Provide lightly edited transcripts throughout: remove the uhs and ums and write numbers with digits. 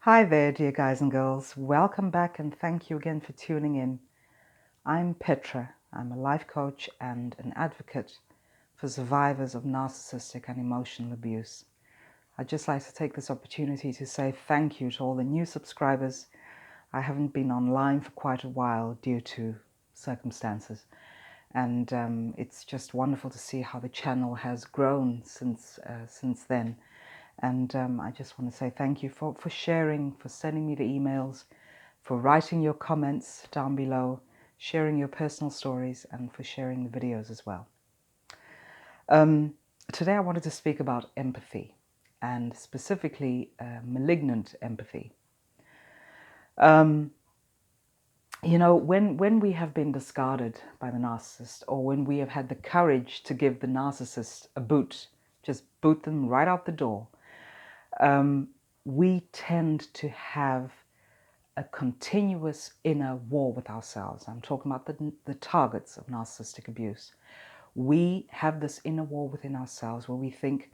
Hi there, dear guys and girls. Welcome back and thank you again for tuning in. I'm Petra. I'm a life coach and an advocate for survivors of narcissistic and emotional abuse. I'd just like to take this opportunity to say thank you to all the new subscribers. I haven't been online for quite a while due to circumstances, and it's just wonderful to see how the channel has grown since then. And I just want to say thank you for sharing, for sending me the emails, for writing your comments down below, sharing your personal stories, and for sharing the videos as well. Today I wanted to speak about empathy, and specifically malignant empathy. You know, when we have been discarded by the narcissist, or when we have had the courage to give the narcissist a boot, just boot them right out the door, we tend to have a continuous inner war with ourselves. I'm talking about the targets of narcissistic abuse. We have this inner war within ourselves where we think,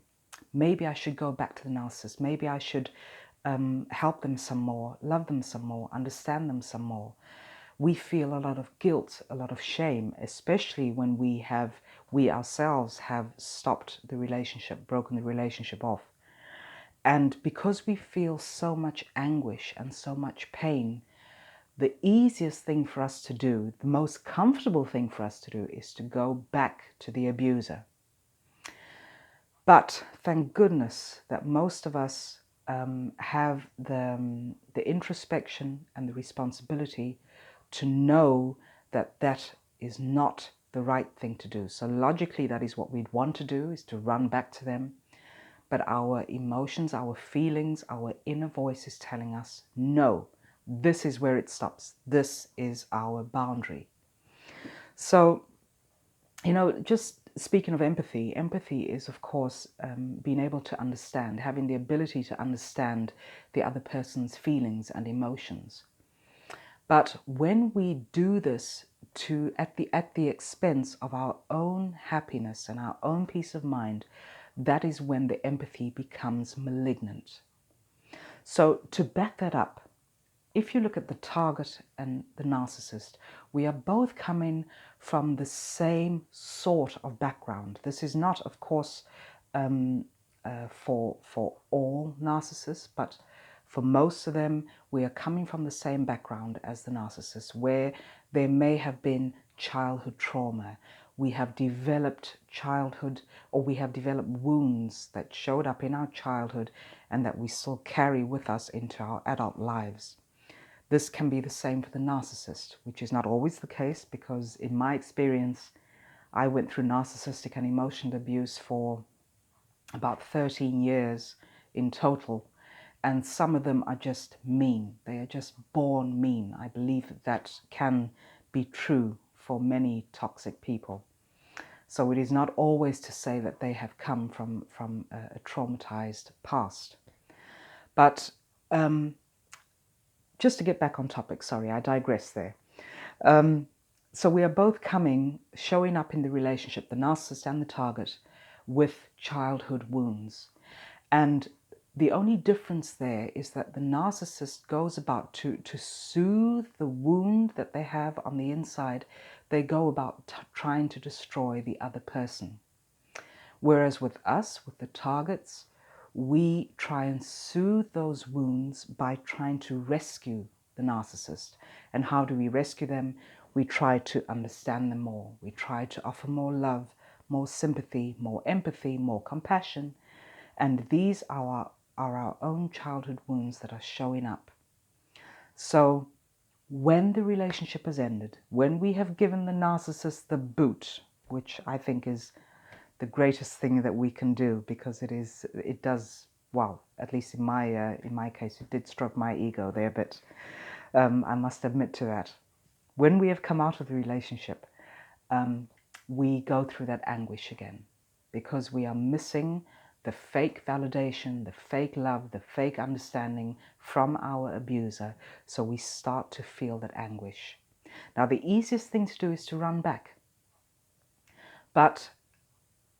maybe I should go back to the narcissist. Maybe I should help them some more, love them some more, understand them some more. We feel a lot of guilt, a lot of shame, especially when we ourselves have stopped the relationship, broken the relationship off. And because we feel so much anguish and so much pain, the easiest thing for us to do, the most comfortable thing for us to do, is to go back to the abuser. But thank goodness that most of us have the introspection and the responsibility to know that that is not the right thing to do. So logically, that is what we'd want to do, is to run back to them. But our emotions, our feelings, our inner voice is telling us, no, this is where it stops. This is our boundary. So, you know, just speaking of empathy, empathy is, of course, being able to understand, having the ability to understand the other person's feelings and emotions. But when we do this at the expense of our own happiness and our own peace of mind, that is when the empathy becomes malignant. So to back that up, if you look at the target and the narcissist, we are both coming from the same sort of background. This is not, of course, for all narcissists, but for most of them, we are coming from the same background as the narcissist, where there may have been childhood trauma. We have developed childhood, or we have developed wounds that showed up in our childhood and that we still carry with us into our adult lives. This can be the same for the narcissist, which is not always the case, because in my experience, I went through narcissistic and emotional abuse for about 13 years in total. And some of them are just mean. They are just born mean. I believe that can be true for many toxic people. So it is not always to say that they have come from a traumatized past. But just to get back on topic, sorry, I digress there. So we are both showing up in the relationship, the narcissist and the target, with childhood wounds. And the only difference there is that the narcissist goes about to soothe the wound that they have on the inside. They go about trying to destroy the other person. Whereas with us, with the targets, we try and soothe those wounds by trying to rescue the narcissist. And how do we rescue them? We try to understand them more. We try to offer more love, more sympathy, more empathy, more compassion. And these are our own childhood wounds that are showing up. So when the relationship has ended, when we have given the narcissist the boot, which I think is the greatest thing that we can do, because it does, well, at least in my case, it did stroke my ego there, but I must admit to that. When we have come out of the relationship, we go through that anguish again, because we are missing the fake validation, the fake love, the fake understanding from our abuser. So we start to feel that anguish. Now, the easiest thing to do is to run back. But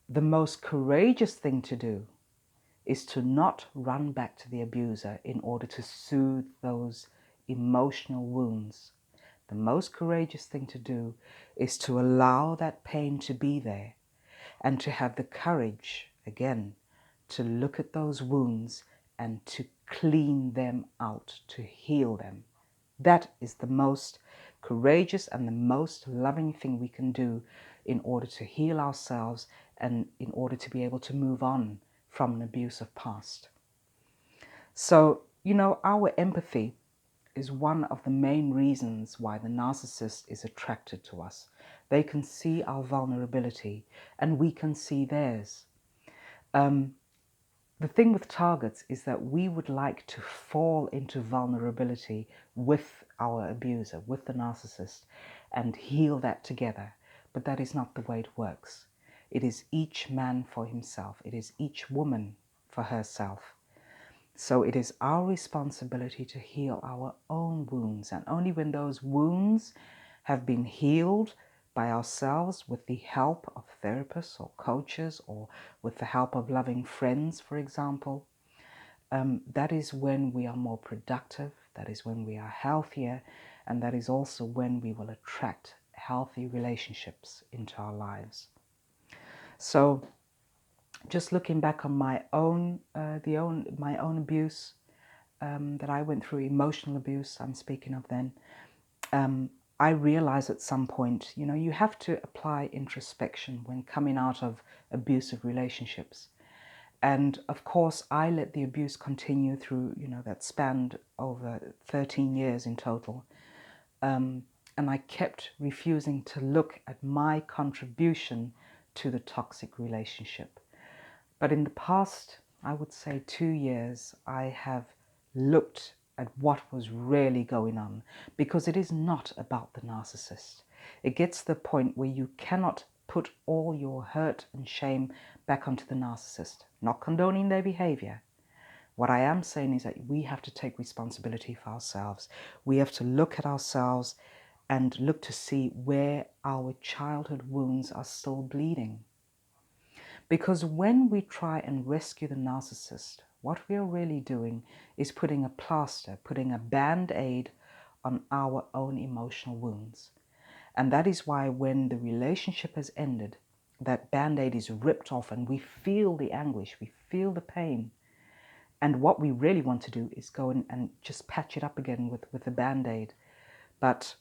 the most courageous thing to do is to not run back to the abuser in order to soothe those emotional wounds. The most courageous thing to do is to allow that pain to be there and to have the courage, again, to look at those wounds and to clean them out, to heal them. That is the most courageous and the most loving thing we can do in order to heal ourselves and in order to be able to move on from an abusive past. So, our empathy is one of the main reasons why the narcissist is attracted to us. They can see our vulnerability and we can see theirs. The thing with targets is that we would like to fall into vulnerability with our abuser, with the narcissist, and heal that together. But that is not the way it works. It is each man for himself. It is each woman for herself. So it is our responsibility to heal our own wounds. And only when those wounds have been healed by ourselves with the help of therapists or coaches or with the help of loving friends, for example, that is when we are more productive, that is when we are healthier, and that is also when we will attract healthy relationships into our lives. So just looking back on my own abuse that I went through, emotional abuse I'm speaking of then, I realized at some point, you have to apply introspection when coming out of abusive relationships. And of course, I let the abuse continue through, that spanned over 13 years in total. And I kept refusing to look at my contribution to the toxic relationship. But in the past, I would say 2 years, I have looked at what was really going on, because it is not about the narcissist. It gets to the point where you cannot put all your hurt and shame back onto the narcissist, not condoning their behavior. What I am saying is that we have to take responsibility for ourselves. We have to look at ourselves and look to see where our childhood wounds are still bleeding. Because when we try and rescue the narcissist, what we are really doing is putting a plaster, putting a band-aid on our own emotional wounds. And that is why when the relationship has ended, that band-aid is ripped off and we feel the anguish, we feel the pain. And what we really want to do is go in and just patch it up again with a band-aid. But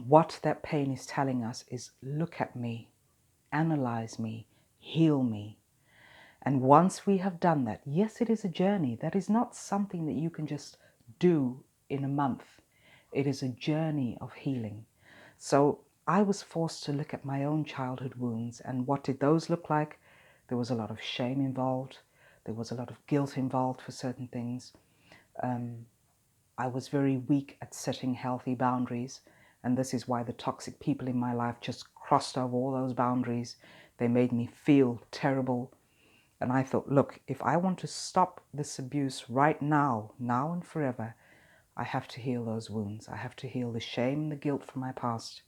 what that pain is telling us is, look at me, analyze me, heal me. And once we have done that, yes, it is a journey. That is not something that you can just do in a month. It is a journey of healing. So I was forced to look at my own childhood wounds. And what did those look like? There was a lot of shame involved. There was a lot of guilt involved for certain things. I was very weak at setting healthy boundaries. And this is why the toxic people in my life just crossed over all those boundaries. They made me feel terrible. And I thought, look, if I want to stop this abuse right now and forever, I have to heal those wounds. I have to heal the shame and the guilt from my past.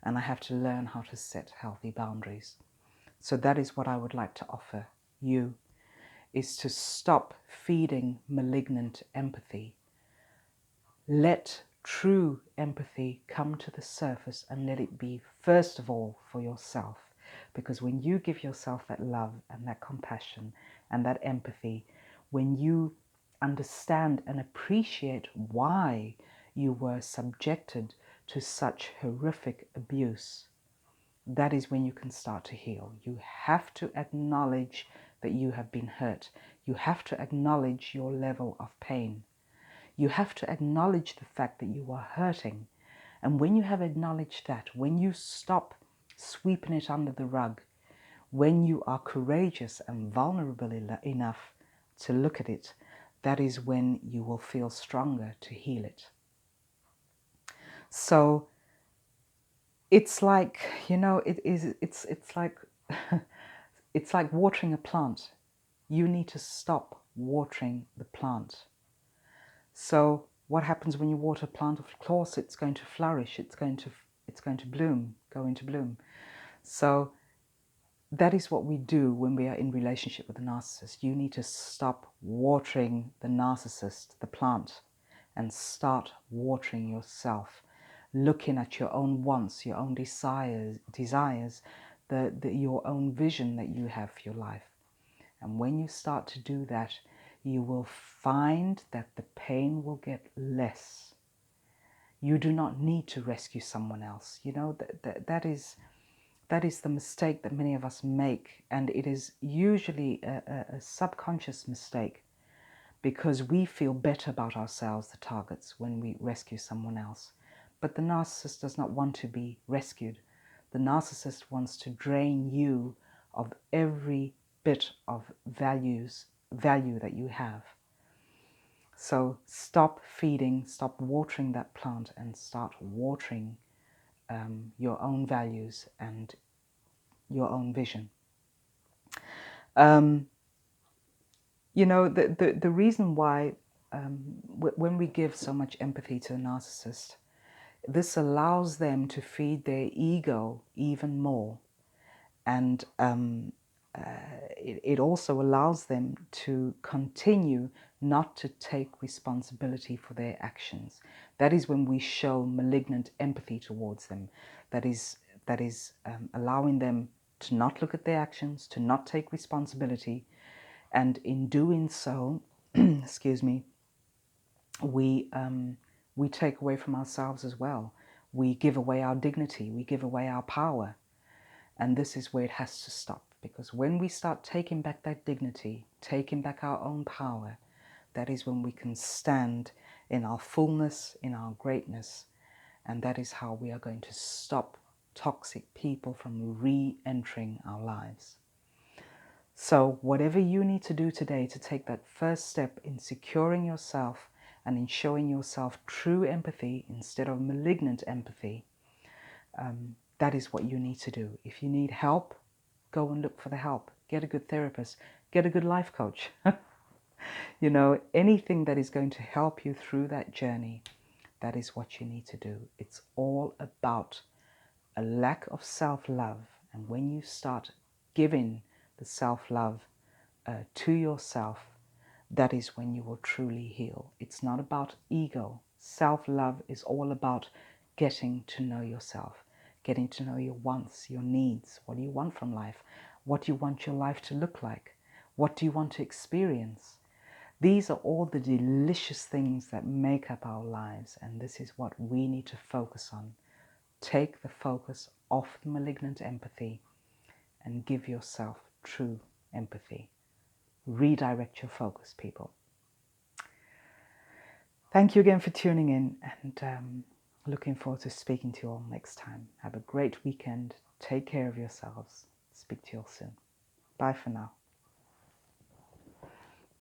And I have to learn how to set healthy boundaries. So that is what I would like to offer you, is to stop feeding malignant empathy. Let true empathy come to the surface and let it be, first of all, for yourself. Because when you give yourself that love and that compassion and that empathy, when you understand and appreciate why you were subjected to such horrific abuse, that is when you can start to heal. You have to acknowledge that you have been hurt. You have to acknowledge your level of pain. You have to acknowledge the fact that you are hurting. And when you have acknowledged that, when you stop sweeping it under the rug, when you are courageous and vulnerable enough to look at it, that is when you will feel stronger to heal it. So it's like, it's like it's like watering a plant. You need to stop watering the plant. So what happens when you water a plant? Of course, it's going to flourish. It's going to bloom, go into bloom. So that is what we do when we are in relationship with a narcissist. You need to stop watering the narcissist, the plant, and start watering yourself, looking at your own wants, your own desires, your own vision that you have for your life. And when you start to do that, you will find that the pain will get less. You do not need to rescue someone else. You know, that is the mistake that many of us make, and it is usually a subconscious mistake, because we feel better about ourselves, the targets, when we rescue someone else. But the narcissist does not want to be rescued. The narcissist wants to drain you of every bit of value that you have. So stop feeding, stop watering that plant, and start watering your own values and your own vision. You know, the reason why when we give so much empathy to a narcissist, this allows them to feed their ego even more. And it also allows them to continue not to take responsibility for their actions. That is when we show malignant empathy towards them. That is allowing them to not look at their actions, to not take responsibility. And in doing so, excuse me, we take away from ourselves as well. We give away our dignity, we give away our power. And this is where it has to stop, because when we start taking back that dignity, taking back our own power, that is when we can stand in our fullness, in our greatness. And that is how we are going to stop toxic people from re-entering our lives. So whatever you need to do today to take that first step in securing yourself and in showing yourself true empathy instead of malignant empathy, that is what you need to do. If you need help, go and look for the help. Get a good therapist. Get a good life coach. You know, anything that is going to help you through that journey, that is what you need to do. It's all about a lack of self-love. And when you start giving the self-love to yourself, that is when you will truly heal. It's not about ego. Self-love is all about getting to know yourself, getting to know your wants, your needs. What do you want from life? What do you want your life to look like? What do you want to experience? These are all the delicious things that make up our lives, and this is what we need to focus on. Take the focus off the malignant empathy and give yourself true empathy. Redirect your focus, people. Thank you again for tuning in, and looking forward to speaking to you all next time. Have a great weekend. Take care of yourselves. Speak to you all soon. Bye for now.